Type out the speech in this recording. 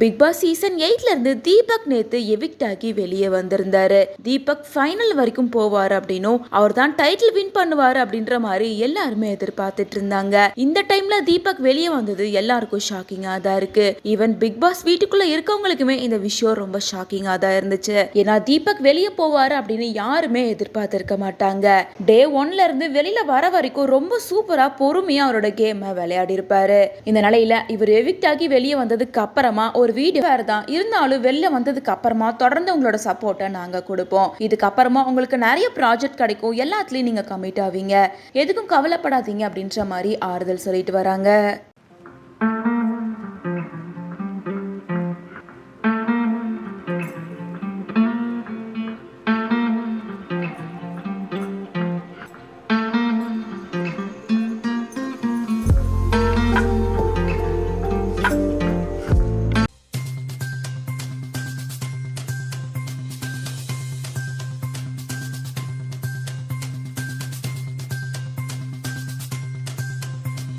Big Boss season 8ல இருந்து தீபக் நேத்து evict ஆகி வெளியே வந்திருந்தாரு. தீபக் ஃபைனல் வரைக்கும் போவாரு அப்படின்னும் அவர் தான் டைட்டில் வின் பண்ணுவாரு அப்படின்ற மாதிரி எல்லாருமே எதிர்பார்த்துட்டு இருந்தாங்க. இந்த டைம்ல தீபக் வெளியே வந்தது எல்லாருக்கும் ஷாக்கிங்கா தான் இருக்கு. ஈவன் பிக் பாஸ் வீட்டுக்குள்ள இருக்கவங்களுக்குமே இந்த விஷயம் ரொம்ப ஷாக்கிங்கா தான் இருந்துச்சு. ஏன்னா தீபக் வெளியே போவாரு அப்படின்னு யாருமே எதிர்பார்த்திருக்க மாட்டாங்க. டே 1ல இருந்து வெளியில வர வரைக்கும் ரொம்ப சூப்பரா பொறுமையா அவரோட கேம் விளையாடி இருப்பாரு. இந்த நிலையில இவர் எவிக்ட் ஆகி வெளியே வந்ததுக்கு அப்புறமா ஒரு வீடியோ தான் இருந்தாலும் வெளில வந்ததுக்கு அப்புறமா தொடர்ந்து உங்களோட சப்போர்ட்டை நாங்க கொடுப்போம். இதுக்கு அப்புறமா உங்களுக்கு நிறைய ப்ராஜெக்ட் கிடைக்கும், எல்லாத்துலயும் நீங்க கமிட் ஆவீங்க, எதுக்கும் கவலைப்படாதீங்க அப்படின்ற மாதிரி ஆறுதல் சொல்லிட்டு வராங்க.